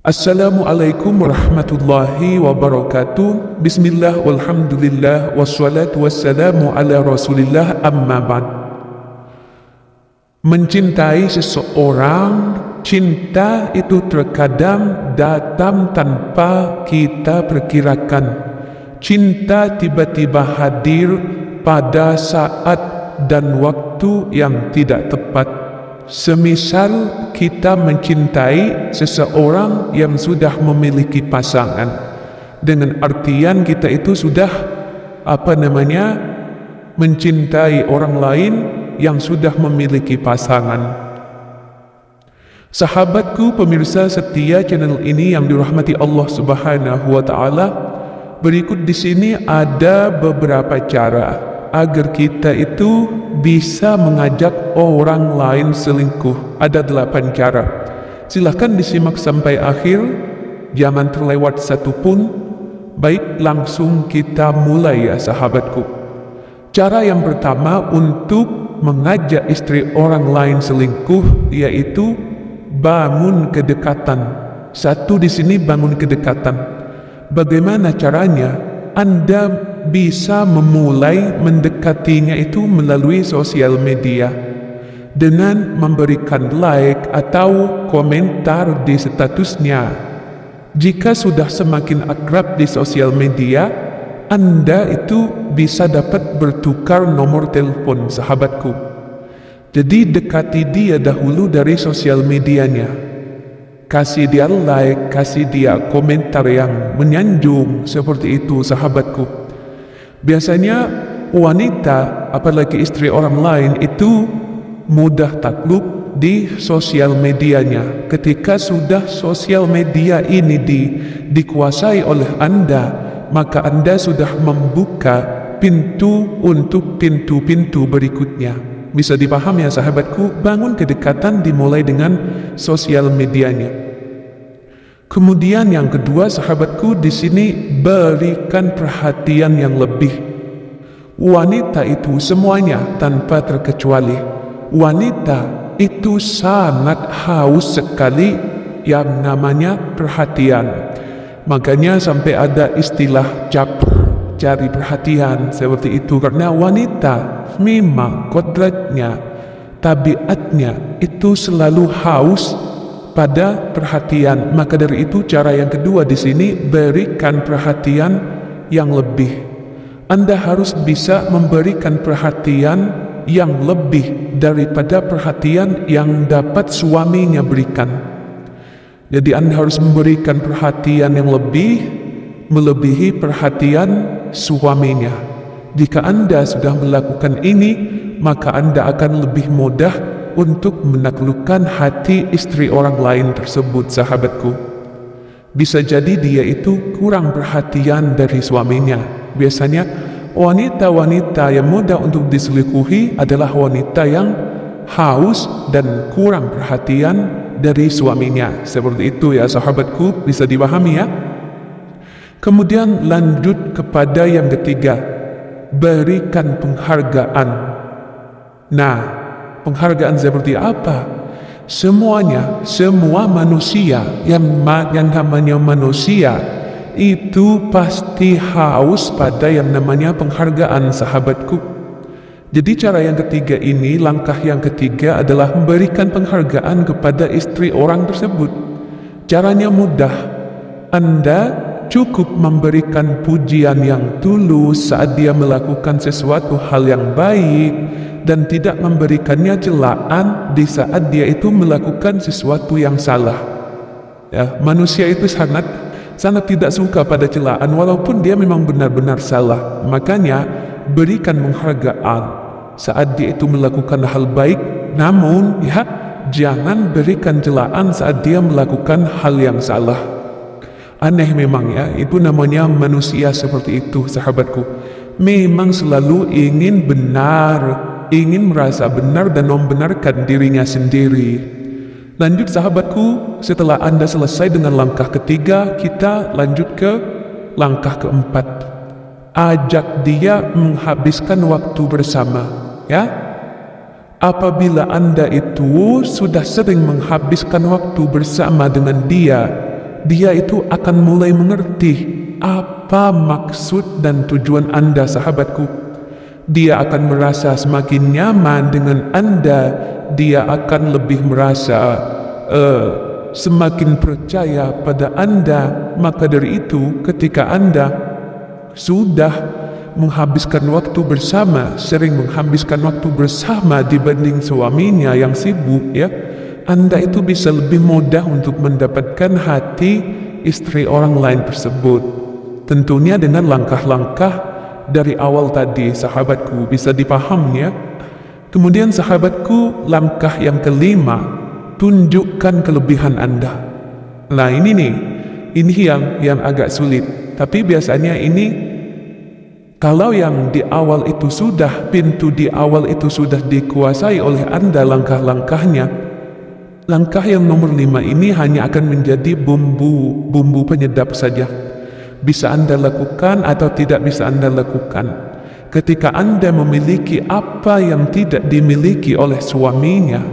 Assalamualaikum warahmatullahi wabarakatuh. Bismillah walhamdulillah wassalatu wassalamu ala rasulillah amma ba'd. Mencintai seseorang, cinta itu terkadang datang tanpa kita perkirakan. Cinta tiba-tiba hadir pada saat dan waktu yang tidak tepat. Semisal kita mencintai seseorang yang sudah memiliki pasangan, dengan artian kita itu sudah mencintai orang lain yang sudah memiliki pasangan. Sahabatku, pemirsa setia channel ini yang dirahmati Allah Subhanahu wa taala, berikut di sini ada beberapa cara agar kita itu bisa mengajak orang lain selingkuh. Ada 8 cara. Silahkan disimak sampai akhir, jangan terlewat satu pun. Baik, langsung kita mulai ya sahabatku. Cara yang pertama untuk mengajak istri orang lain selingkuh yaitu bangun kedekatan. Satu di sini bangun kedekatan. Bagaimana caranya? Anda bisa memulai mendekatinya itu melalui sosial media dengan memberikan like atau komentar di statusnya. Jika sudah semakin akrab di sosial media, Anda itu bisa dapat bertukar nomor telepon sahabatku. Jadi dekati dia dahulu dari sosial medianya. Kasih dia like, kasih dia komentar yang menyanjung seperti itu sahabatku. Biasanya wanita, apalagi istri orang lain itu mudah takluk di sosial medianya. Ketika sudah sosial media ini dikuasai oleh Anda, maka Anda sudah membuka pintu untuk pintu-pintu berikutnya. Bisa dipahami ya sahabatku, bangun kedekatan dimulai dengan sosial medianya. Kemudian yang kedua sahabatku, di sini berikan perhatian yang lebih. Wanita itu semuanya tanpa terkecuali, wanita itu sangat haus sekali yang namanya perhatian. Makanya sampai ada istilah cari perhatian seperti itu, karena wanita memang kodratnya, tabiatnya itu selalu haus pada perhatian. Maka dari itu cara yang kedua di sini, berikan perhatian yang lebih. Anda harus bisa memberikan perhatian yang lebih daripada perhatian yang dapat suaminya berikan. Jadi Anda harus memberikan perhatian yang lebih, melebihi perhatian suaminya. Jika Anda sudah melakukan ini, maka Anda akan lebih mudah untuk menaklukkan hati istri orang lain tersebut sahabatku. Bisa jadi dia itu kurang perhatian dari suaminya. Biasanya wanita-wanita yang mudah untuk diselingkuhi adalah wanita yang haus dan kurang perhatian dari suaminya. Seperti itu ya sahabatku, bisa dipahami ya. Kemudian lanjut kepada yang ketiga, berikan penghargaan. Nah, penghargaan seperti apa? Semua manusia yang namanya manusia itu pasti haus pada yang namanya penghargaan sahabatku. Jadi cara yang ketiga ini, langkah yang ketiga adalah memberikan penghargaan kepada istri orang tersebut. Caranya mudah. Anda cukup memberikan pujian yang tulus saat dia melakukan sesuatu hal yang baik, dan tidak memberikannya celaan di saat dia itu melakukan sesuatu yang salah. Ya, manusia itu sangat tidak suka pada celaan walaupun dia memang benar-benar salah. Makanya berikan penghargaan saat dia itu melakukan hal baik, namun ya jangan berikan celaan saat dia melakukan hal yang salah. Aneh memang ya, itu namanya manusia seperti itu sahabatku. Memang selalu ingin benar, ingin merasa benar dan membenarkan dirinya sendiri. Lanjut sahabatku, setelah Anda selesai dengan langkah ketiga, kita lanjut ke langkah keempat. Ajak dia menghabiskan waktu bersama, ya. Apabila Anda itu sudah sering menghabiskan waktu bersama dengan dia, dia itu akan mulai mengerti apa maksud dan tujuan Anda, sahabatku. Dia akan merasa semakin nyaman dengan Anda, dia akan lebih merasa semakin percaya pada Anda. Maka dari itu, ketika Anda sudah menghabiskan waktu bersama, sering menghabiskan waktu bersama dibanding suaminya yang sibuk, ya, Anda itu bisa lebih mudah untuk mendapatkan hati istri orang lain tersebut. Tentunya dengan langkah-langkah dari awal tadi, sahabatku, bisa dipahaminya. Kemudian sahabatku, langkah yang kelima, tunjukkan kelebihan Anda. Nah ini nih, ini yang agak sulit. Tapi biasanya ini, kalau yang di awal itu sudah, pintu di awal itu sudah dikuasai oleh Anda langkah-langkahnya, langkah yang nomor 5 ini hanya akan menjadi bumbu penyedap saja. Bisa Anda lakukan atau tidak bisa Anda lakukan. Ketika Anda memiliki apa yang tidak dimiliki oleh suaminya,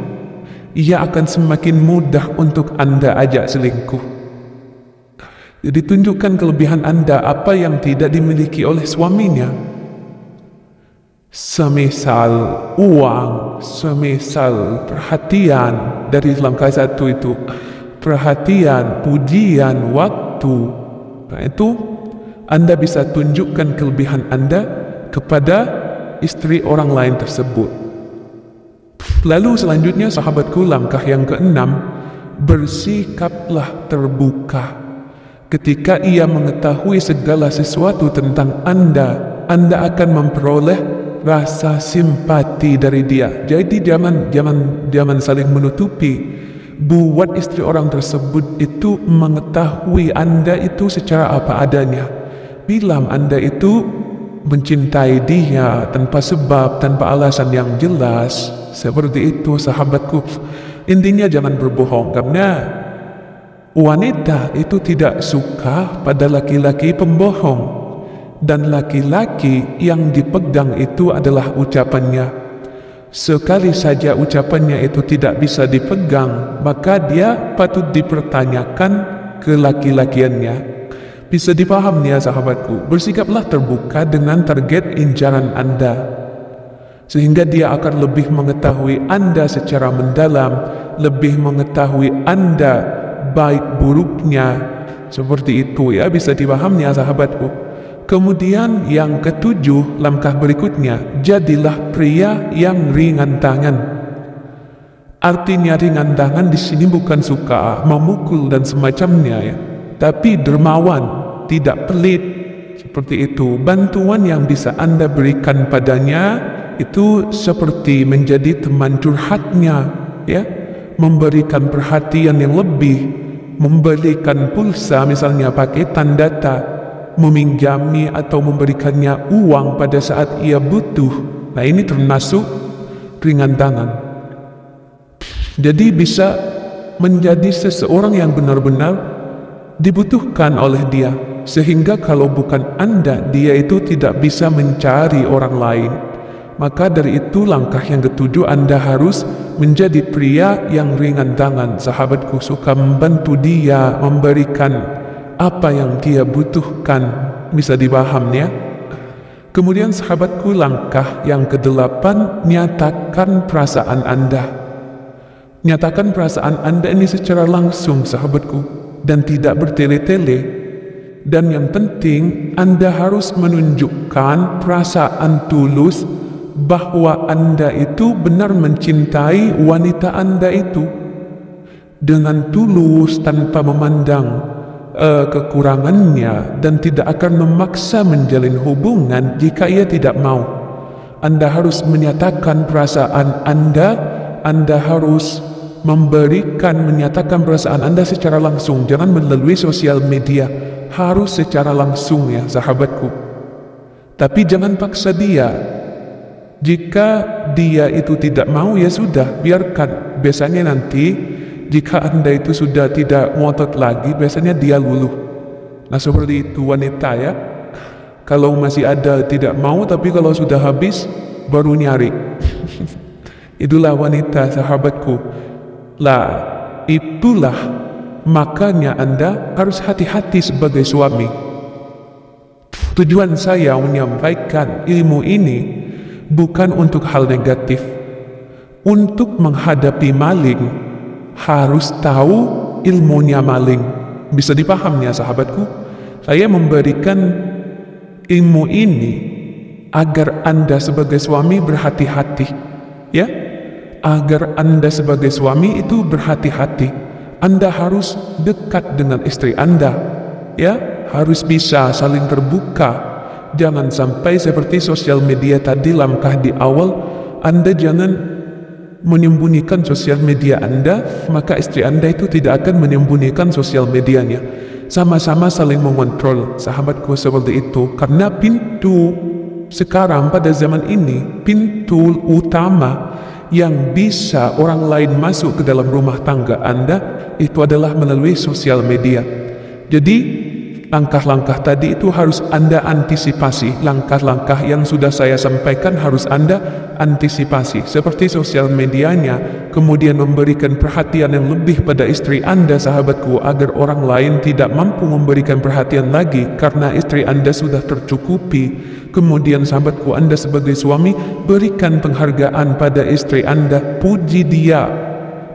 ia akan semakin mudah untuk Anda ajak selingkuh. Jadi tunjukkan kelebihan Anda, apa yang tidak dimiliki oleh suaminya. Semisal uang, semisal perhatian, dari langkah 1 itu, perhatian, pujian, waktu. Nah itu, Anda bisa tunjukkan kelebihan Anda kepada istri orang lain tersebut. Lalu selanjutnya, sahabatku, langkah yang ke-6, bersikaplah terbuka. Ketika ia mengetahui segala sesuatu tentang Anda akan memperoleh rasa simpati dari dia. Jadi jangan saling menutupi. Buat istri orang tersebut itu mengetahui Anda itu secara apa adanya. Bila Anda itu mencintai dia tanpa sebab, tanpa alasan yang jelas, seperti itu, sahabatku, intinya jangan berbohong, karena wanita itu tidak suka pada laki-laki pembohong, dan laki-laki yang dipegang itu adalah ucapannya. Sekali saja ucapannya itu tidak bisa dipegang, maka dia patut dipertanyakan kelaki-lakiannya. Bisa dipahami ya, sahabatku. Bersikaplah terbuka dengan target incaran Anda, sehingga dia akan lebih mengetahui Anda secara mendalam, lebih mengetahui Anda baik buruknya. Seperti itu ya, bisa dipahami ya, sahabatku. Kemudian yang ke-7, langkah berikutnya, jadilah pria yang ringan tangan. Artinya ringan tangan di sini bukan suka memukul dan semacamnya ya, tapi dermawan, tidak pelit. Seperti itu. Bantuan yang bisa Anda berikan padanya itu seperti menjadi teman curhatnya, ya, memberikan perhatian yang lebih, memberikan pulsa misalnya paketan data, meminjami atau memberikannya uang pada saat ia butuh. Nah ini termasuk ringan tangan. Jadi bisa menjadi seseorang yang benar-benar dibutuhkan oleh dia, sehingga kalau bukan Anda, dia itu tidak bisa mencari orang lain. Maka dari itu langkah yang ke-7, Anda harus menjadi pria yang ringan tangan. Sahabatku, suka membantu dia, memberikan apa yang dia butuhkan. Bisa dipahami ya. Kemudian sahabatku, langkah yang ke-8, nyatakan perasaan Anda. Nyatakan perasaan Anda ini secara langsung, sahabatku, dan tidak bertele-tele. Dan yang penting, Anda harus menunjukkan perasaan tulus bahwa Anda itu benar mencintai wanita Anda itu dengan tulus, tanpa memandang kekurangannya, dan tidak akan memaksa menjalin hubungan jika ia tidak mau. Anda harus menyatakan perasaan Anda. Anda harus menyatakan perasaan Anda secara langsung, jangan melalui sosial media, harus secara langsung ya, sahabatku. Tapi jangan paksa dia. Jika dia itu tidak mau, ya sudah, biarkan. Biasanya nanti jika Anda itu sudah tidak ngotot lagi, biasanya dia luluh. Nah seperti itu wanita ya. Kalau masih ada tidak mau, tapi kalau sudah habis baru nyari. Itulah wanita, sahabatku. Lah itulah Makanya Anda harus hati-hati sebagai suami. Tujuan saya menyampaikan ilmu ini bukan untuk hal negatif. Untuk menghadapi maling, harus tahu ilmunya maling. Bisa dipahami ya sahabatku? Saya memberikan ilmu ini agar Anda sebagai suami berhati-hati, ya, agar Anda sebagai suami itu berhati-hati. Anda harus dekat dengan istri Anda, ya, harus bisa saling terbuka. Jangan sampai seperti sosial media tadi, langkah di awal, Anda jangan menyembunyikan sosial media Anda, maka istri Anda itu tidak akan menyembunyikan sosial medianya. Sama-sama saling mengontrol, sahabatku, seperti itu. Karena pintu sekarang pada zaman ini, pintu utama yang bisa orang lain masuk ke dalam rumah tangga Anda itu adalah melalui sosial media. Jadi langkah-langkah tadi itu harus Anda antisipasi. Langkah-langkah yang sudah saya sampaikan harus Anda antisipasi. Seperti sosial medianya, kemudian memberikan perhatian yang lebih pada istri Anda, sahabatku, agar orang lain tidak mampu memberikan perhatian lagi karena istri Anda sudah tercukupi. Kemudian sahabatku, Anda sebagai suami, berikan penghargaan pada istri Anda. Puji dia.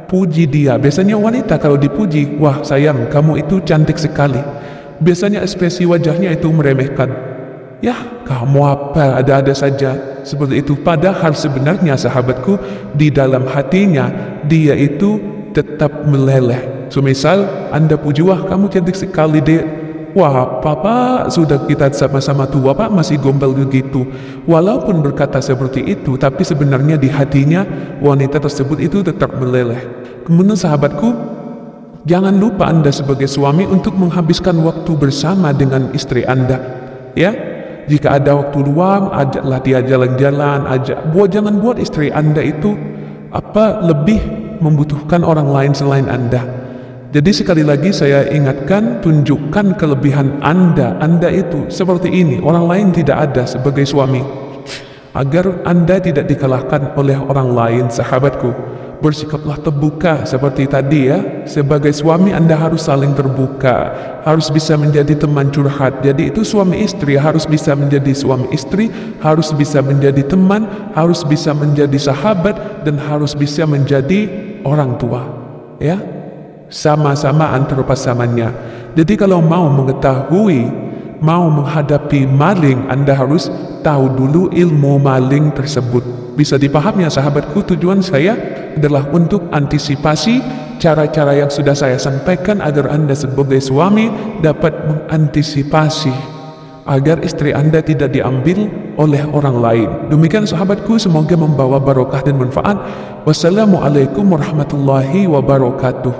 Puji dia. Biasanya wanita kalau dipuji, wah sayang, kamu itu cantik sekali. Biasanya ekspresi wajahnya itu meremehkan. Ya, kamu apa, ada-ada saja. Seperti itu. Padahal sebenarnya sahabatku, di dalam hatinya, dia itu tetap meleleh. So, misal, Anda puji, wah kamu cantik sekali dek. Wah, papa sudah kita sama-sama tua, pak masih gombal begitu. Walaupun berkata seperti itu, tapi sebenarnya di hatinya, wanita tersebut itu tetap meleleh. Kemudian sahabatku, jangan lupa Anda sebagai suami untuk menghabiskan waktu bersama dengan istri Anda, ya. Jika ada waktu luang, ajaklah dia jalan-jalan, jangan buat istri Anda itu lebih membutuhkan orang lain selain Anda. Jadi sekali lagi saya ingatkan, tunjukkan kelebihan Anda itu seperti ini, orang lain tidak ada sebagai suami, agar Anda tidak dikalahkan oleh orang lain, sahabatku. Bersikaplah terbuka seperti tadi ya. Sebagai suami Anda harus saling terbuka, harus bisa menjadi teman curhat. Jadi itu suami istri harus bisa menjadi suami istri, harus bisa menjadi teman, harus bisa menjadi sahabat, dan harus bisa menjadi orang tua, ya. Sama-sama antar pasangannya. Jadi kalau mau mengetahui, mau menghadapi maling, Anda harus tahu dulu ilmu maling tersebut. Bisa dipahami ya sahabatku, tujuan saya adalah untuk antisipasi cara-cara yang sudah saya sampaikan agar Anda sebagai suami dapat mengantisipasi agar istri Anda tidak diambil oleh orang lain. Demikian sahabatku, semoga membawa barokah dan manfaat. Wassalamualaikum warahmatullahi wabarakatuh.